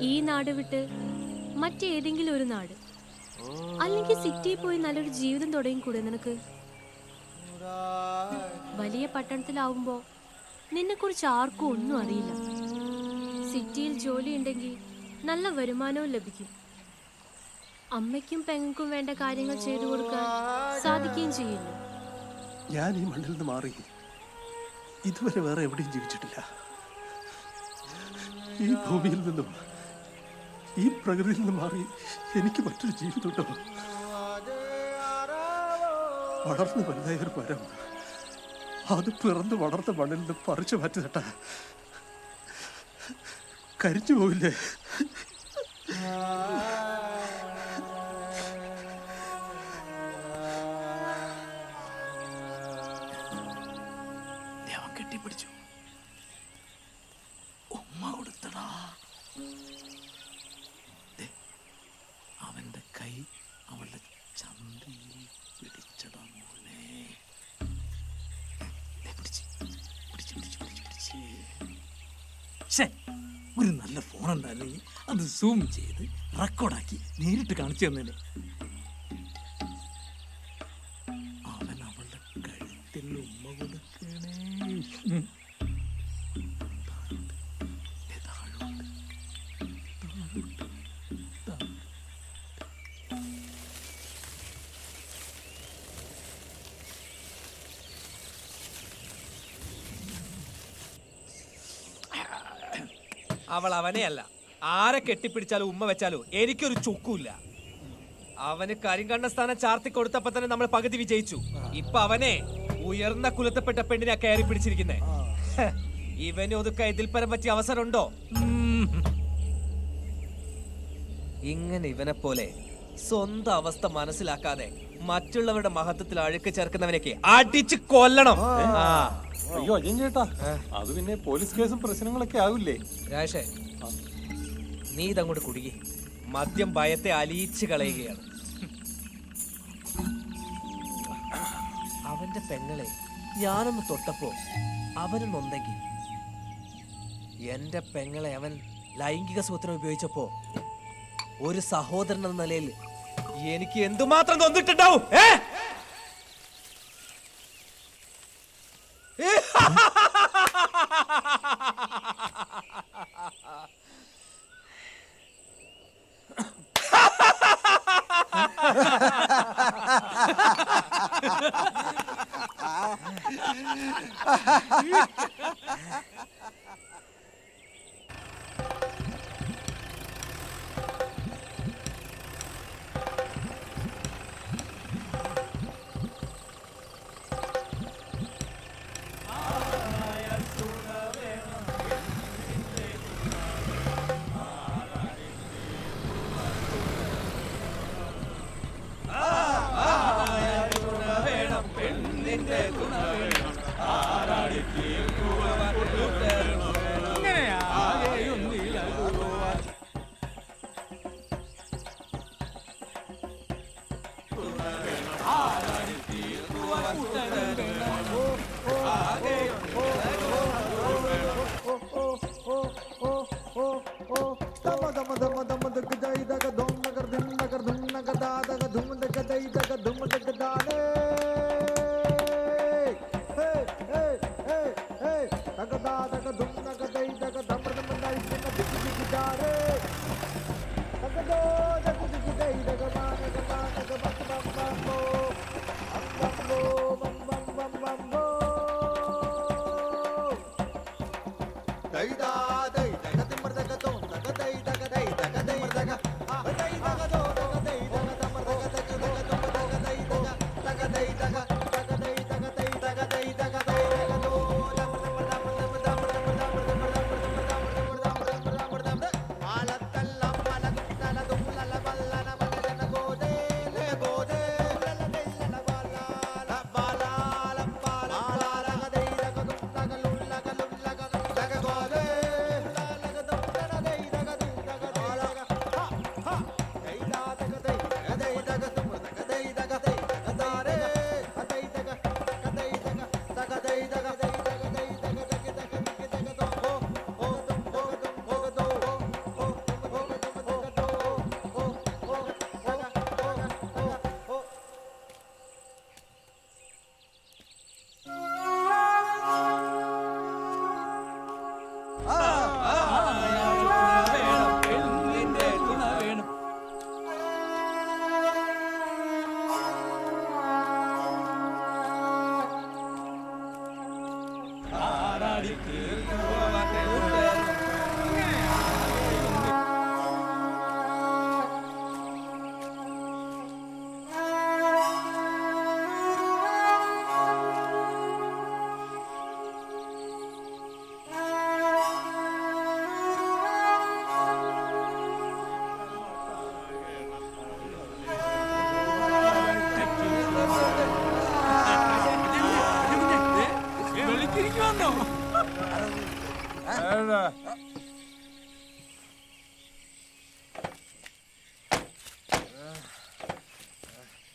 ഈ നാട് വിട്ട് മറ്റേതെങ്കിലും ഒരു നാട്, അല്ലെങ്കിൽ സിറ്റിയിൽ പോയി നല്ലൊരു ജീവിതം തുടങ്ങിക്കൂടെ നിനക്ക്? വലിയ പട്ടണത്തിലാവുമ്പോ നിന്നെ കുറിച്ച് ആർക്കും ഒന്നും അറിയില്ല. സിറ്റിയിൽ ജോലി ഉണ്ടെങ്കിൽ നല്ല വരുമാനവും ലഭിക്കും. അമ്മയ്ക്കും പെങ്ങൾക്കും വേണ്ട കാര്യങ്ങൾ ചെയ്തു കൊടുക്കാൻ സാധിക്കുകയും ചെയ്യില്ല. ഞാൻ ഈ മണ്ണിൽ നിന്ന് മാറി ഇതുവരെ വേറെ എവിടെയും ജീവിച്ചിട്ടില്ല. ഈ ഭൂമിയിൽ നിന്നും ഈ പ്രകൃതിയിൽ നിന്നും മാറി എനിക്ക് മറ്റൊരു ജീവിതമുണ്ടോ? വളർന്നു വലുതായ ഒരു മരം അത് പിറന്ന് വളർന്ന മണ്ണിൽ നിന്ന് പറിച്ചു മാറ്റി നട്ട കരിച്ചു പോവില്ലേ? കെട്ടിപ്പിടിച്ചു, ഉമ്മ കൊടുത്തടാ. അവന്റെ കൈ അവളുടെ ചന്തയിൽ പിടിച്ചടാ മോനെ. ഒരു നല്ല ഫോൺ ഉണ്ടായിരുന്നെങ്കിൽ അത് സൂം ചെയ്ത് റെക്കോർഡാക്കി നേരിട്ട് കാണിച്ചു തന്നെ. അവൻ അവളുടെ കഴുത്തിൽ ഉമ്മ കൊടുക്കണേ. അവൾ അവനെയല്ല, ആരെ കെട്ടിപ്പിടിച്ചാലോ ഉമ്മ വെച്ചാലോ എനിക്കൊരു ചുക്കൂല്ല. അവന് കരിങ്കണ്ണ സ്ഥാനം ചാർത്തി കൊടുത്തപ്പോ തന്നെ നമ്മൾ പകുതി വിജയിച്ചു. ഇപ്പൊ അവനെ ഉയർന്ന കുലത്തപ്പെട്ട പെണ്ണിനെ കയറി പിടിച്ചിരിക്കുന്നേ. ഇവന് ഒതുക്ക ഇതിൽ പരം പറ്റിയ അവസരമുണ്ടോ? ഇങ്ങനെ ഇവനെ പോലെ സ്വന്തം അവസ്ഥ മനസ്സിലാക്കാതെ മറ്റുള്ളവരുടെ മഹത്വത്തിൽ അഴുക്ക് ചേർക്കുന്നവനൊക്കെ അടിച്ച് കൊല്ലണം. അയ്യോ അജയൻ ചേട്ടാ, അത് പിന്നെ പോലീസ് കേസും പ്രശ്നങ്ങളൊക്കെ ആവില്ലേ? രാഷേ, നീ ഇതങ്ങോട്ട് കുടുങ്ങി. മദ്യം ഭയത്തെ അലിയിച്ച് കളയുകയാണ്. അവന്റെ പെങ്ങളെ ഞാനൊന്ന് തൊട്ടപ്പോ അവന് നൊന്നെങ്കിൽ, എന്റെ പെങ്ങളെ അവൻ ലൈംഗിക സൂത്രം ഉപയോഗിച്ചപ്പോ ഒരു സഹോദരൻ എന്ന നിലയിൽ എനിക്ക് എന്തുമാത്രം നൊന്നിട്ടുണ്ടാവും.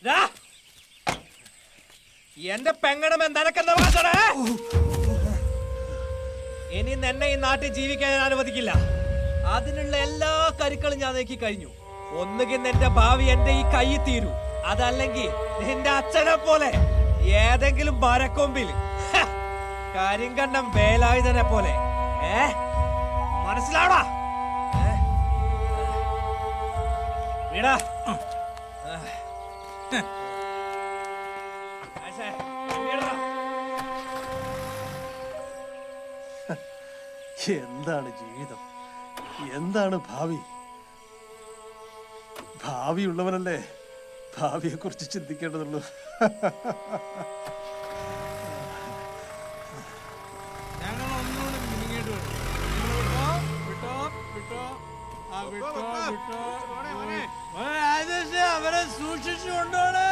ദാ, എന്റെ പെങ്ങണം എന്താനൊക്കെ ഇനി നിന്നെ ഈ നാട്ടിൽ ജീവിക്കാൻ ഞാൻ അനുവദിക്കില്ല. അതിനുള്ള എല്ലാ കരുക്കളും ഞാൻ നീക്കി കഴിഞ്ഞു. ഒന്നുകിൽ നിന്റെ ഭാവി എന്റെ ഈ കൈ തീരൂ, അതല്ലെങ്കിൽ നിന്റെ അച്ഛനെ പോലെ ഏതെങ്കിലും മരക്കൊമ്പിൽ കരിങ്കണ്ണം വേലായുധനെ പോലെ. മനസ്സിലാവടാ? വീടാ എന്താണ് ജീവിതം, എന്താണ് ഭാവി? ഭാവിയുള്ളവനല്ലേ ഭാവിയെ കുറിച്ച് ചിന്തിക്കേണ്ടതുള്ളൂ. അവരെ സൂക്ഷിച്ചു കൊണ്ടോളേ.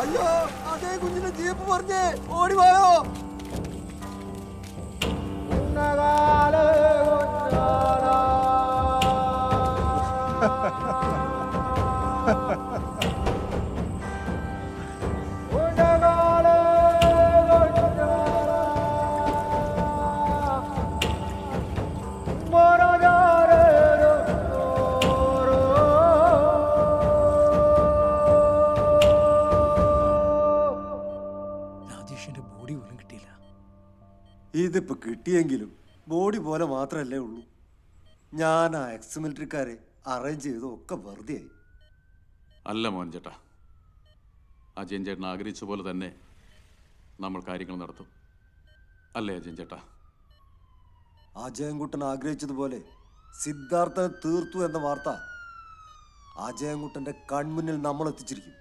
അയ്യോ, അതേ കുഞ്ഞിന്റെ ജീപ്പ് പറഞ്ഞേ ഓടി പോയോ? രാജേഷിന്റെ ബോഡി പോലും കിട്ടിയില്ല. ഇതിപ്പോ കിട്ടിയെങ്കിലും ബോഡി പോലെ മാത്രമല്ലേ ഉള്ളൂ. ഞാൻ ആ എക്സ് മിലിറ്ററിക്കാരെ അറേഞ്ച് ചെയ്തൊക്കെ വെറുതെ ആയി. അല്ല മോഹൻ ചേട്ടാ, അജയൻ ചേട്ടൻ ആഗ്രഹിച്ച പോലെ തന്നെ നമ്മൾ കാര്യങ്ങൾ നടത്തും. അല്ലേ അജയൻ ചേട്ടാ? അജയൻകുട്ടൻ ആഗ്രഹിച്ചതുപോലെ സിദ്ധാർത്ഥനെ തീർത്തു എന്ന വാർത്ത അജയൻകുട്ടന്റെ കൺമുന്നിൽ നമ്മൾ എത്തിച്ചിരിക്കും.